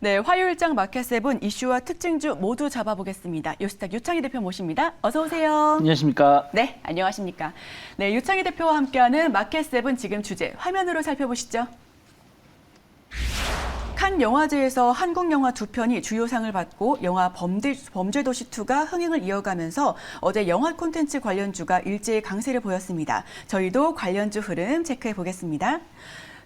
네, 화요일장 마켓7 이슈와 특징주 모두 잡아보겠습니다. 요스탁 유창희 대표 모십니다. 어서 오세요. 안녕하십니까. 네, 안녕하십니까. 네, 유창희 대표와 함께하는 마켓7 지금 주제 화면으로 살펴보시죠. 칸 영화제에서 한국 영화 두 편이 주요상을 받고 영화 범죄도시2가 흥행을 이어가면서 어제 영화 콘텐츠 관련주가 일제히 강세를 보였습니다. 저희도 관련주 흐름 체크해 보겠습니다.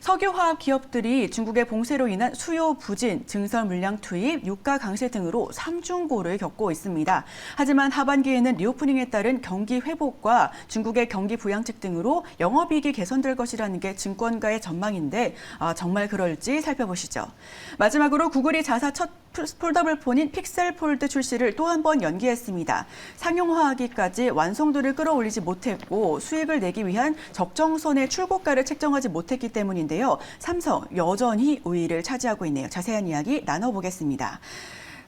석유화학 기업들이 중국의 봉쇄로 인한 수요 부진, 증설 물량 투입, 유가 강세 등으로 삼중고를 겪고 있습니다. 하지만 하반기에는 리오프닝에 따른 경기 회복과 중국의 경기 부양책 등으로 영업이익이 개선될 것이라는 게 증권가의 전망인데 정말 그럴지 살펴보시죠. 마지막으로 구글이 자사 첫 폴더블 폰인 픽셀 폴드 출시를 또 한 번 연기했습니다. 상용화하기까지 완성도를 끌어올리지 못했고 수익을 내기 위한 적정선의 출고가를 책정하지 못했기 때문인데요. 삼성 여전히 우위를 차지하고 있네요. 자세한 이야기 나눠보겠습니다.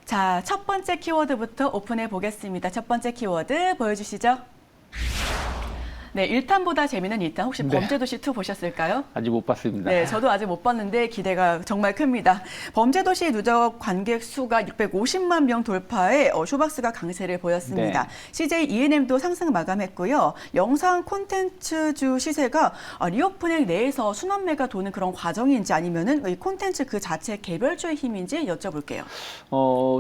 자, 첫 번째 키워드부터 오픈해 보겠습니다. 첫 번째 키워드 보여주시죠. 네, 1탄보다 재미는 2탄. 혹시 범죄도시2 보셨을까요? 아직 못 봤습니다. 네, 저도 아직 못 봤는데 기대가 정말 큽니다. 범죄도시 누적 관객 수가 650만 명 돌파에 쇼박스가 강세를 보였습니다. 네. CJ E&M도 상승 마감했고요. 영상 콘텐츠주 시세가 리오프닝 내에서 순환매가 도는 그런 과정인지 아니면은 이 콘텐츠 그 자체 개별주의 힘인지 여쭤볼게요.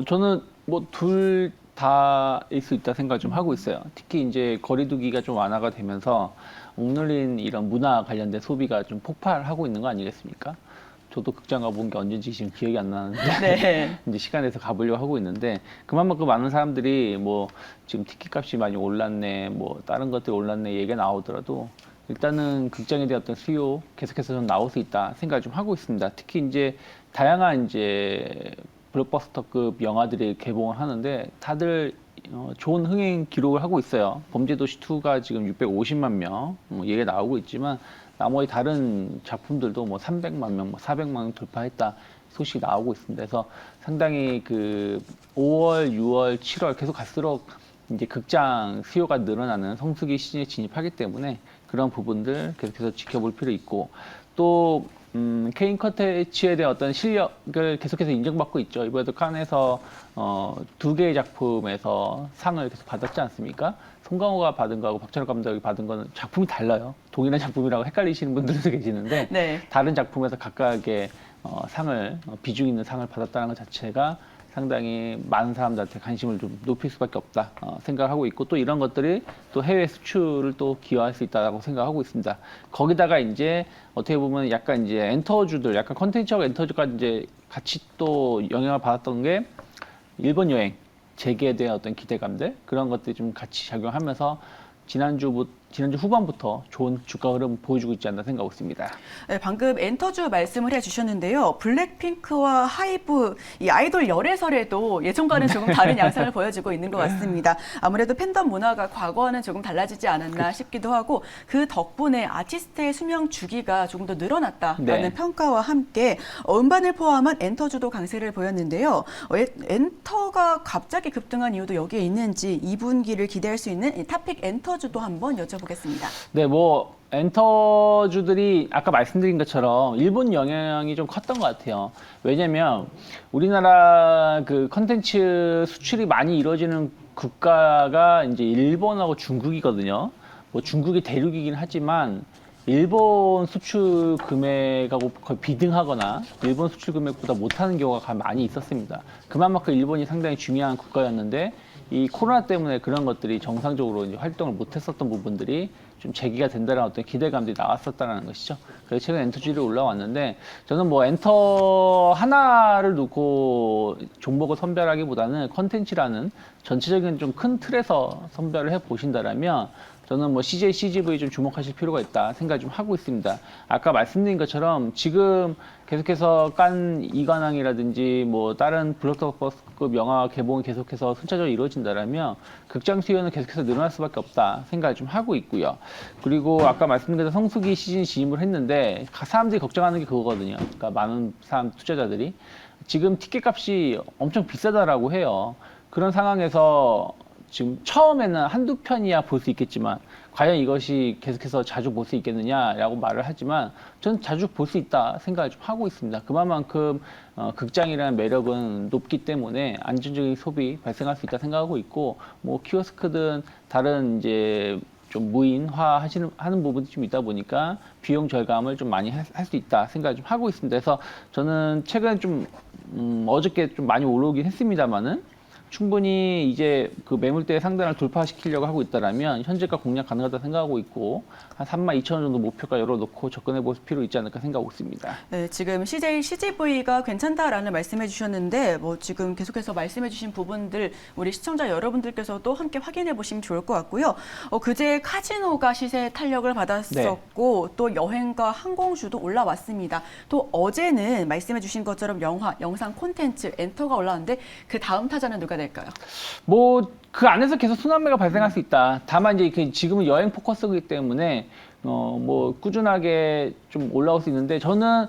저는 뭐 둘 다일 수 있다 생각 좀 하고 있어요. 특히 이제 거리두기가 좀 완화가 되면서 억눌린 이런 문화 관련된 소비가 좀 폭발하고 있는 거 아니겠습니까? 저도 극장 가본 게 언제인지 지금 기억이 안 나는데 네. 이제 시간 내서 가보려고 하고 있는데 그만큼 많은 사람들이 뭐 지금 티켓 값이 많이 올랐네, 뭐 다른 것들이 올랐네 얘기가 나오더라도 일단은 극장에 대한 어떤 수요 계속해서 좀 나올 수 있다 생각을 좀 하고 있습니다. 특히 이제 다양한 이제 블록버스터급 영화들이 개봉을 하는데 다들 좋은 흥행 기록을 하고 있어요. 범죄도시2가 지금 650만 명 얘기가 나오고 있지만 나머지 다른 작품들도 뭐 300만 명, 뭐 400만 명 돌파했다 소식이 나오고 있습니다. 그래서 상당히 그 5월, 6월, 7월 계속 갈수록 이제 극장 수요가 늘어나는 성수기 시즌에 진입하기 때문에 그런 부분들 계속해서 지켜볼 필요 있고 또 케인 컨텐츠에 대한 어떤 실력을 계속해서 인정받고 있죠. 이번에도 칸에서 두 개의 작품에서 상을 계속 받았지 않습니까? 송강호가 받은 거하고 박찬욱 감독이 받은 거는 작품이 달라요. 동일한 작품이라고 헷갈리시는 분들도 계시는데 네. 다른 작품에서 각각의 상을 비중 있는 상을 받았다는 것 자체가 상당히 많은 사람들한테 관심을 좀 높일 수밖에 없다 생각하고 있고 또 이런 것들이 또 해외 수출을 또 기여할 수 있다고 생각하고 있습니다. 거기다가 이제 어떻게 보면 약간 이제 엔터주들, 약간 컨텐츠하고 엔터주가 이제 같이 또 영향을 받았던 게 일본 여행 재개에 대한 어떤 기대감들 그런 것들이 좀 같이 작용하면서 지난주 후반부터 좋은 주가 흐름 보여주고 있지 않나 생각하고 있습니다. 네, 방금 엔터주 말씀을 해주셨는데요. 블랙핑크와 하이브, 이 아이돌 열애설에도 예전과는 조금 다른 양상을 보여주고 있는 것 같습니다. 아무래도 팬덤 문화가 과거와는 조금 달라지지 않았나 싶기도 하고 그 덕분에 아티스트의 수명 주기가 조금 더 늘어났다라는 네. 평가와 함께 음반을 포함한 엔터주도 강세를 보였는데요. 엔터가 갑자기 급등한 이유도 여기에 있는지 2분기를 기대할 수 있는 이 탑픽 엔터주도 한번 여쭤보겠습니다. 네, 뭐 엔터주들이 아까 말씀드린 것처럼 일본 영향이 좀 컸던 것 같아요. 왜냐면 우리나라 그 컨텐츠 수출이 많이 이루어지는 국가가 이제 일본하고 중국이거든요. 뭐 중국이 대륙이긴 하지만 일본 수출 금액하고 거의 비등하거나 일본 수출 금액보다 못하는 경우가 많이 있었습니다. 그만큼 일본이 상당히 중요한 국가였는데 이 코로나 때문에 그런 것들이 정상적으로 이제 활동을 못했었던 부분들이 좀 재개가 된다는 어떤 기대감들이 나왔었다는 것이죠. 그래서 최근 엔터주들이 올라왔는데 저는 뭐 엔터 하나를 놓고 종목을 선별하기보다는 컨텐츠라는 전체적인 좀 큰 틀에서 선별을 해 보신다라면 저는 뭐 CJ, CGV 좀 주목하실 필요가 있다 생각 좀 하고 있습니다. 아까 말씀드린 것처럼 지금 계속해서 깐 이관왕이라든지 뭐 다른 블록버스터급 영화 개봉이 계속해서 순차적으로 이루어진다라면 극장 수요는 계속해서 늘어날 수밖에 없다 생각을 좀 하고 있고요. 그리고 아까 말씀드린 성수기 시즌 진입을 했는데 사람들이 걱정하는 게 그거거든요. 그러니까 많은 사람 투자자들이 지금 티켓 값이 엄청 비싸다라고 해요. 그런 상황에서 지금 처음에는 한두 편이야 볼 수 있겠지만 과연 이것이 계속해서 자주 볼 수 있겠느냐라고 말을 하지만 저는 자주 볼 수 있다 생각을 좀 하고 있습니다. 그만큼 극장이라는 매력은 높기 때문에 안정적인 소비 발생할 수 있다 생각하고 있고 뭐 키오스크든 다른 이제 좀 무인화 하는 부분이 좀 있다 보니까 비용 절감을 좀 많이 할 수 있다 생각을 좀 하고 있습니다. 그래서 저는 최근에 좀 어저께 좀 많이 올라오긴 했습니다만은 충분히 이제 그 매물대 상단을 돌파시키려고 하고 있다라면 현재가 공략 가능하다 생각하고 있고 한 32,000원 정도 목표가 열어놓고 접근해 볼 필요 있지 않을까 생각하고 있습니다. 네, 지금 CJV가 괜찮다라는 말씀해 주셨는데 뭐 지금 계속해서 말씀해 주신 부분들 우리 시청자 여러분들께서도 함께 확인해 보시면 좋을 것 같고요. 그제 카지노가 시세 탄력을 받았었고 또 여행과 항공주도 올라왔습니다. 또 어제는 말씀해 주신 것처럼 영상 콘텐츠 엔터가 올라왔는데 그 다음 타자는 누가 될까요? 뭐 그 안에서 계속 순환매가 발생할 수 있다. 다만 이제 지금은 여행 포커스이기 때문에 뭐 꾸준하게 좀 올라올 수 있는데 저는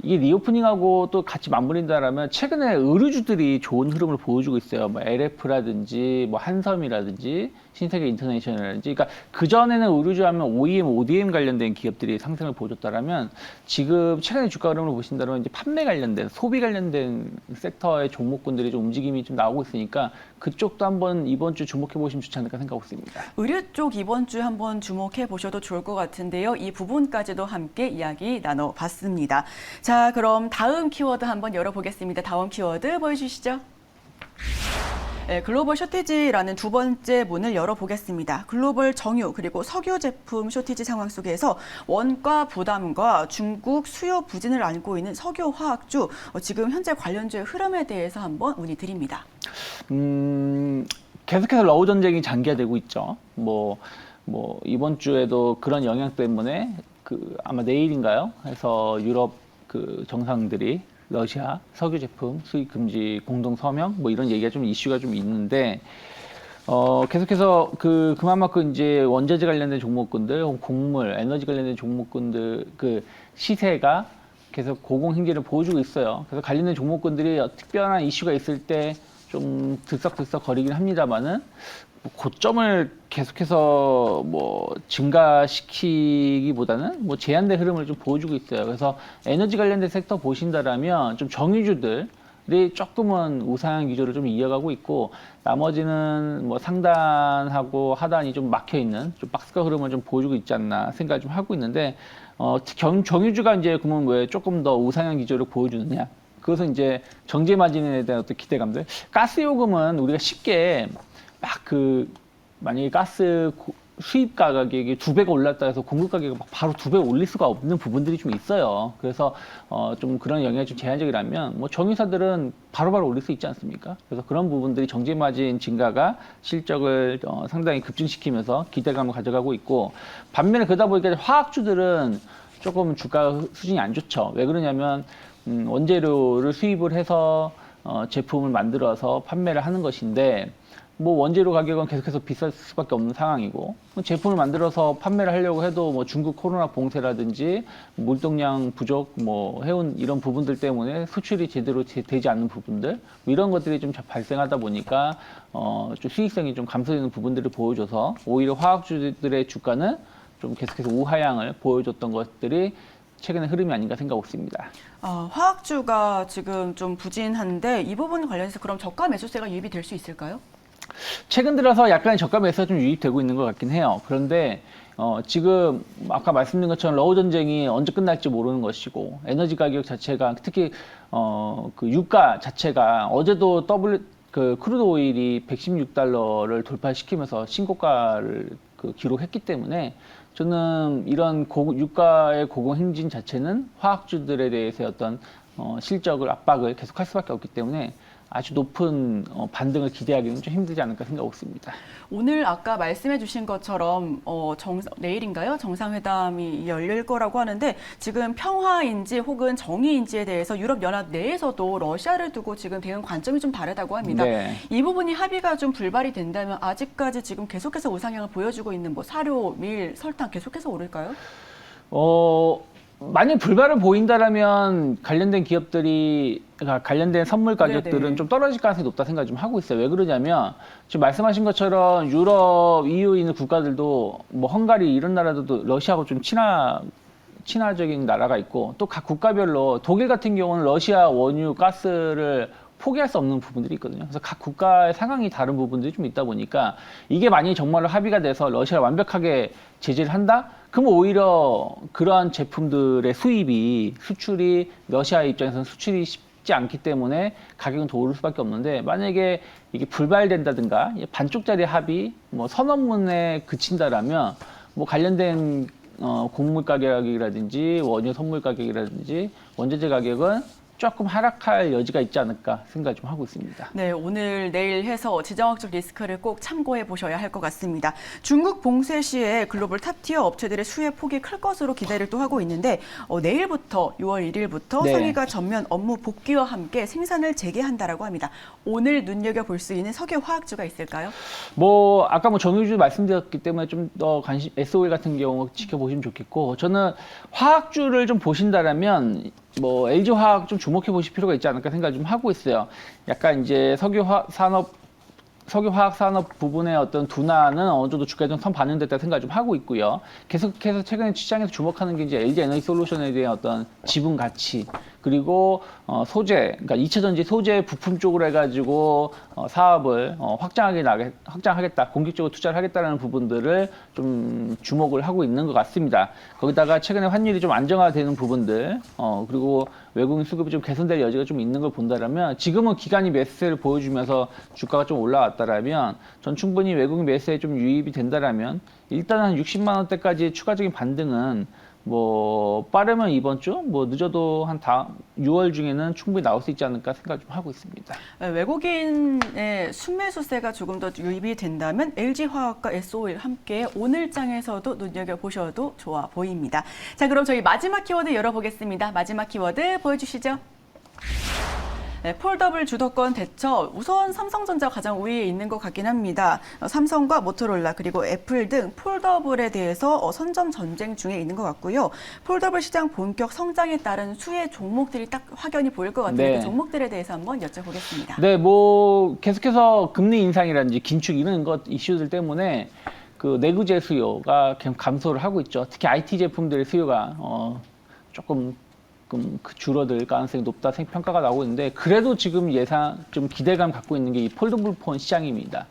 이게 리오프닝하고 또 같이 맞물린다라면 최근에 의류주들이 좋은 흐름을 보여주고 있어요. 뭐 LF라든지 뭐 한섬이라든지 신세계 인터내셔널이라든지 그러니까 그전에는 의류주 하면 OEM, ODM 관련된 기업들이 상승을 보여줬다라면 지금 최근에 주가 흐름을 보신다면 이제 판매 관련된 소비 관련된 섹터의 종목군들이 좀 움직임이 좀 나오고 있으니까 그쪽도 한번 이번 주 주목해 보시면 좋지 않을까 생각하고 있습니다. 의류 쪽 이번 주 한번 주목해 보셔도 좋을 것 같은데요. 이 부분까지도 함께 이야기 나눠봤습니다. 자, 그럼 다음 키워드 한번 열어보겠습니다. 다음 키워드 보여주시죠. 네, 글로벌 쇼티지라는 두 번째 문을 열어보겠습니다. 글로벌 정유 그리고 석유 제품 쇼티지 상황 속에서 원가 부담과 중국 수요 부진을 안고 있는 석유 화학주 지금 현재 관련주의 흐름에 대해서 한번 문의드립니다. 계속해서 러우 전쟁이 장기화되고 있죠. 뭐 이번 주에도 그런 영향 때문에 아마 내일인가요? 해서 유럽 정상들이 러시아 석유 제품 수입 금지 공동 서명 뭐 이런 얘기가 좀 이슈가 좀 있는데 계속해서 그만큼 이제 원자재 관련된 종목군들, 곡물, 에너지 관련된 종목군들 시세가 계속 고공행진을 보여주고 있어요. 그래서 관련된 종목군들이 특별한 이슈가 있을 때 좀 들썩들썩 거리긴 합니다만은 고점을 계속해서 뭐 증가시키기보다는 뭐 제한된 흐름을 좀 보여주고 있어요. 그래서 에너지 관련된 섹터 보신다라면 좀 정유주들이 조금은 우상향 기조를 좀 이어가고 있고 나머지는 뭐 상단하고 하단이 좀 막혀 있는 좀 박스가 흐름을 좀 보여주고 있지 않나 생각을 좀 하고 있는데 정유주가 이제 그러면 왜 조금 더 우상향 기조를 보여주느냐? 그것은 이제 정제 마진에 대한 어떤 기대감들. 가스 요금은 우리가 쉽게 만약에 가스 수입 가격이 2배가 올랐다 해서 공급 가격이 막 바로 2배 올릴 수가 없는 부분들이 좀 있어요. 그래서 좀 그런 영향이 좀 제한적이라면 뭐 정유사들은 바로바로 올릴 수 있지 않습니까? 그래서 그런 부분들이 정제 마진 증가가 실적을 상당히 급증시키면서 기대감을 가져가고 있고 반면에 그러다 보니까 화학주들은 조금 주가 수준이 안 좋죠. 왜 그러냐면 원재료를 수입을 해서 제품을 만들어서 판매를 하는 것인데 뭐 원재료 가격은 계속해서 비쌀 수밖에 없는 상황이고 제품을 만들어서 판매를 하려고 해도 뭐 중국 코로나 봉쇄라든지 물동량 부족 뭐 해운 이런 부분들 때문에 수출이 제대로 되지 않는 부분들 뭐 이런 것들이 좀 발생하다 보니까 좀 수익성이 좀 감소되는 부분들을 보여줘서 오히려 화학주들의 주가는 좀 계속해서 우하향을 보여줬던 것들이 최근의 흐름이 아닌가 생각하고 있습니다. 화학주가 지금 좀 부진한데 이 부분 관련해서 그럼 저가 매수세가 유입이 될 수 있을까요? 최근 들어서 약간의 저가 매수가 좀 유입되고 있는 것 같긴 해요. 그런데 지금 아까 말씀드린 것처럼 러우 전쟁이 언제 끝날지 모르는 것이고 에너지 가격 자체가 특히 그 유가 자체가 어제도 크루드 오일이 116달러를 돌파시키면서 신고가를 기록했기 때문에 저는 이런 유가의 고공행진 자체는 화학주들에 대해서의 어떤 실적을 압박을 계속할 수밖에 없기 때문에 아주 높은 반등을 기대하기는 좀 힘들지 않을까 생각하고 있습니다. 오늘 아까 말씀해 주신 것처럼 내일인가요? 정상회담이 열릴 거라고 하는데 지금 평화인지 혹은 정의인지에 대해서 유럽연합 내에서도 러시아를 두고 지금 대응 관점이 좀 다르다고 합니다. 네. 이 부분이 합의가 좀 불발이 된다면 아직까지 지금 계속해서 우상향을 보여주고 있는 뭐 사료, 밀, 설탕 계속해서 오를까요? 만약 불발을 보인다라면 관련된 기업들이 그러니까 관련된 선물 가격들은 네네. 좀 떨어질 가능성이 높다 생각 좀 하고 있어요. 왜 그러냐면 지금 말씀하신 것처럼 유럽, EU 있는 국가들도 뭐 헝가리 이런 나라들도 러시아하고 좀 친화적인 나라가 있고 또 각 국가별로 독일 같은 경우는 러시아 원유, 가스를 포기할 수 없는 부분들이 있거든요. 그래서 각 국가의 상황이 다른 부분들이 좀 있다 보니까 이게 만약에 정말로 합의가 돼서 러시아를 완벽하게 제재를 한다? 그럼 오히려 그러한 제품들의 수출이 러시아 입장에서는 수출이 쉽지 않기 때문에 가격은 더 오를 수밖에 없는데 만약에 이게 불발된다든가 반쪽짜리 합의, 뭐 선언문에 그친다라면 뭐 관련된 곡물 가격이라든지 원유 선물 가격이라든지 원자재 가격은 조금 하락할 여지가 있지 않을까 생각 좀 하고 있습니다. 네, 오늘 내일 해서 지정학적 리스크를 꼭 참고해 보셔야 할 것 같습니다. 중국 봉쇄 시에 글로벌 탑티어 업체들의 수혜 폭이 클 것으로 기대를 또 하고 있는데 내일부터 6월 1일부터 네. 석유가 전면 업무 복귀와 함께 생산을 재개한다라고 합니다. 오늘 눈여겨볼 수 있는 석유 화학주가 있을까요? 뭐 아까 뭐 정유주 말씀드렸기 때문에 좀 더 관심 SO일 같은 경우 지켜보시면 좋겠고 저는 화학주를 좀 보신다라면 뭐 LG화학 좀 주목해 보실 필요가 있지 않을까 생각을 좀 하고 있어요. 약간 이제 석유화학 산업 부분의 어떤 둔화는 어느 정도 주가에 좀 선 반영됐다 생각을 좀 하고 있고요. 계속해서 최근에 시장에서 주목하는 게 이제 LG 에너지 솔루션에 대한 어떤 지분 가치 그리고 소재, 그러니까 2차 전지 소재 부품 쪽으로 해가지고 사업을 확장하겠다, 공격적으로 투자를 하겠다라는 부분들을 좀 주목을 하고 있는 것 같습니다. 거기다가 최근에 환율이 좀 안정화되는 부분들, 그리고 외국인 수급이 좀 개선될 여지가 좀 있는 걸 본다라면 지금은 기관이 매수세를 보여주면서 주가가 좀 올라왔다라면 전 충분히 외국인 매수에 좀 유입이 된다라면 일단 한 60만 원대까지 추가적인 반등은 뭐 빠르면 이번 주, 뭐 늦어도 한 다음 6월 중에는 충분히 나올 수 있지 않을까 생각 좀 하고 있습니다. 외국인의 순매수세가 조금 더 유입이 된다면 LG화학과 SO일 함께 오늘 장에서도 눈여겨보셔도 좋아 보입니다. 자, 그럼 저희 마지막 키워드 열어보겠습니다. 마지막 키워드 보여주시죠. 네, 폴더블 주도권 대처 우선 삼성전자가 가장 우위에 있는 것 같긴 합니다. 삼성과 모토로라 그리고 애플 등 폴더블에 대해서 선점 전쟁 중에 있는 것 같고요. 폴더블 시장 본격 성장에 따른 수혜 종목들이 딱 확연히 보일 것 같은데 네. 그 종목들에 대해서 한번 여쭤보겠습니다. 네, 뭐 계속해서 금리 인상이라든지 긴축 이런 것 이슈들 때문에 그 내구재 수요가 계속 감소를 하고 있죠. 특히 IT 제품들의 수요가 조금 그 줄어들 가능성이 높다 평가가 나오고 있는데 그래도 지금 좀 기대감 갖고 있는 게 이 폴더블 폰 시장입니다.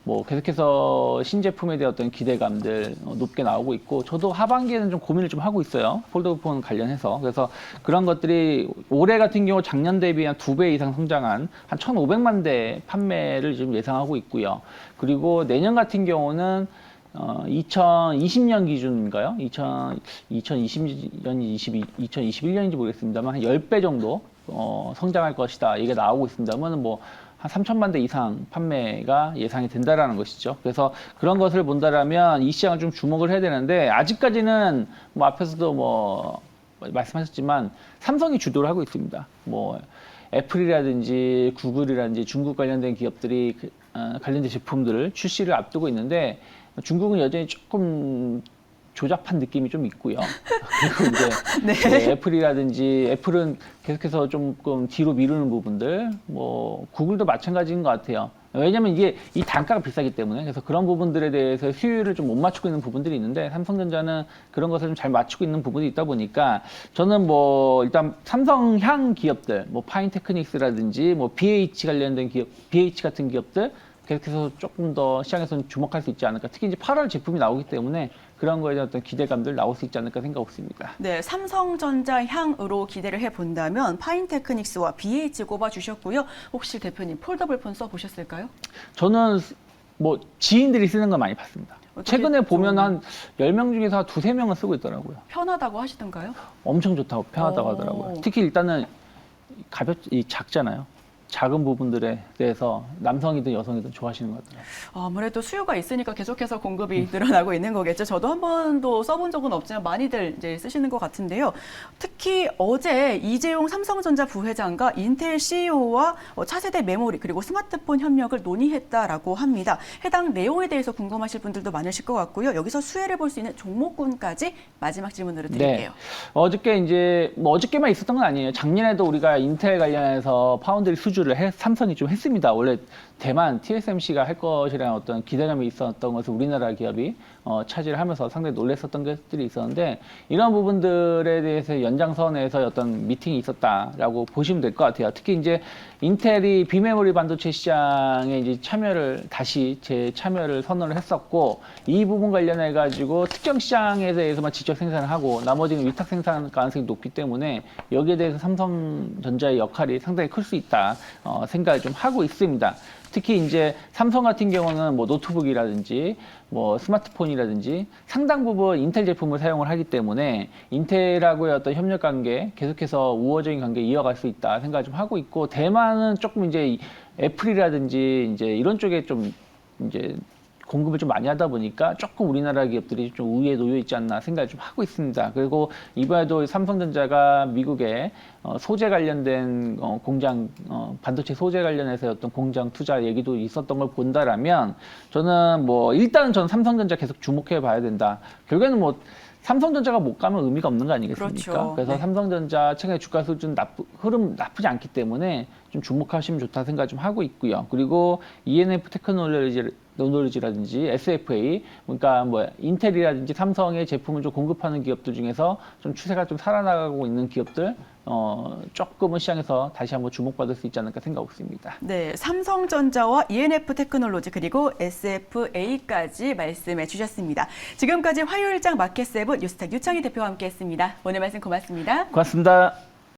뭐 계속해서 신제품에 대한 어떤 기대감들 높게 나오고 있고 저도 하반기에는 좀 고민을 좀 하고 있어요. 폴더블 폰 관련해서. 그래서 그런 것들이 올해 같은 경우 작년 대비 한 2배 이상 성장한 한 1,500만 대 판매를 지금 예상하고 있고요. 그리고 내년 같은 경우는 2020년 기준인가요? 2020년이 2021년인지 모르겠습니다만 한 10배 정도 성장할 것이다. 이게 나오고 있습니다. 그러면 뭐 한 3천만 대 이상 판매가 예상이 된다라는 것이죠. 그래서 그런 것을 본다라면 이 시장을 좀 주목을 해야 되는데 아직까지는 뭐 앞에서도 뭐 말씀하셨지만 삼성이 주도를 하고 있습니다. 뭐 애플이라든지 구글이라든지 중국 관련된 기업들이 관련된 제품들을 출시를 앞두고 있는데 중국은 여전히 조금 조잡한 느낌이 좀 있고요. 그리고 이제 네. 애플은 계속해서 조금 뒤로 미루는 부분들, 뭐 구글도 마찬가지인 것 같아요. 왜냐면 이게 이 단가가 비싸기 때문에 그래서 그런 부분들에 대해서 수요를 좀 못 맞추고 있는 부분들이 있는데 삼성전자는 그런 것을 좀 잘 맞추고 있는 부분이 있다 보니까 저는 뭐 일단 삼성향 기업들, 뭐 파인테크닉스라든지 뭐 BH 관련된 기업, BH 같은 기업들 계속해서 조금 더 시장에서는 주목할 수 있지 않을까. 특히 이제 8월 제품이 나오기 때문에 그런 거에 대한 어떤 기대감들 나올 수 있지 않을까 생각하고 있습니다. 네, 삼성전자 향으로 기대를 해본다면 파인테크닉스와 BH 꼽아주셨고요. 혹시 대표님 폴더블 폰 써보셨을까요? 저는 뭐 지인들이 쓰는 거 많이 봤습니다. 어떻게 최근에 보면 좀 한 10명 중에서 한 2~3명은 쓰고 있더라고요. 편하다고 하시던가요? 엄청 좋다고 편하다고 오. 하더라고요. 특히 일단은 작잖아요. 작은 부분들에 대해서 남성이든 여성이든 좋아하시는 것 같더라고요. 아무래도 수요가 있으니까 계속해서 공급이 늘어나고 있는 거겠죠. 저도 한 번도 써본 적은 없지만 많이들 이제 쓰시는 것 같은데요. 특히 어제 이재용 삼성전자 부회장과 인텔 CEO와 차세대 메모리 그리고 스마트폰 협력을 논의했다라고 합니다. 해당 내용에 대해서 궁금하실 분들도 많으실 것 같고요. 여기서 수혜를 볼 수 있는 종목군까지 마지막 질문으로 드릴게요. 네. 어저께 이제 뭐 어저께만 있었던 건 아니에요. 작년에도 우리가 인텔 관련해서 파운드리 수주를 삼성이 좀 했습니다. 원래 대만 TSMC가 할 것이라는 어떤 기대감이 있었던 것을 우리나라 기업이 차지를 하면서 상당히 놀랐었던 것들이 있었는데 이런 부분들에 대해서 연장선에서 어떤 미팅이 있었다라고 보시면 될 것 같아요. 특히 이제 인텔이 비메모리 반도체 시장에 이제 다시 재참여를 선언을 했었고 이 부분 관련해 가지고 특정 시장에 대해서만 직접 생산을 하고 나머지는 위탁 생산 가능성이 높기 때문에 여기에 대해서 삼성전자의 역할이 상당히 클 수 있다 생각을 좀 하고 있습니다. 특히 이제 삼성 같은 경우는 뭐 노트북이라든지 뭐 스마트폰이라든지 상당 부분 인텔 제품을 사용을 하기 때문에 인텔하고의 어떤 협력 관계 계속해서 우호적인 관계 이어갈 수 있다 생각을 좀 하고 있고 대만은 조금 이제 애플이라든지 이제 이런 쪽에 좀 이제 공급을 좀 많이 하다 보니까 조금 우리나라 기업들이 좀 우위에 놓여 있지 않나 생각을 좀 하고 있습니다. 그리고 이번에도 삼성전자가 미국에 소재 관련된 공장, 반도체 소재 관련해서 어떤 공장 투자 얘기도 있었던 걸 본다라면 저는 뭐 일단은 저는 삼성전자 계속 주목해 봐야 된다. 결국에는 뭐 삼성전자가 못 가면 의미가 없는 거 아니겠습니까? 그렇죠. 그래서 네. 삼성전자 최근에 주가 수준 흐름 나쁘지 않기 때문에 좀 주목하시면 좋다 생각 좀 하고 있고요. 그리고 ENF 테크놀로지라든지 SFA, 그러니까 뭐 인텔이라든지 삼성의 제품을 좀 공급하는 기업들 중에서 좀 추세가 좀 살아나가고 있는 기업들 조금은 시장에서 다시 한번 주목받을 수 있지 않을까 생각하고 있습니다. 네, 삼성전자와 ENF 테크놀로지 그리고 SFA까지 말씀해 주셨습니다. 지금까지 화요일장 마켓세븐 뉴스탁 유창희 대표와 함께했습니다. 오늘 말씀 고맙습니다. 고맙습니다.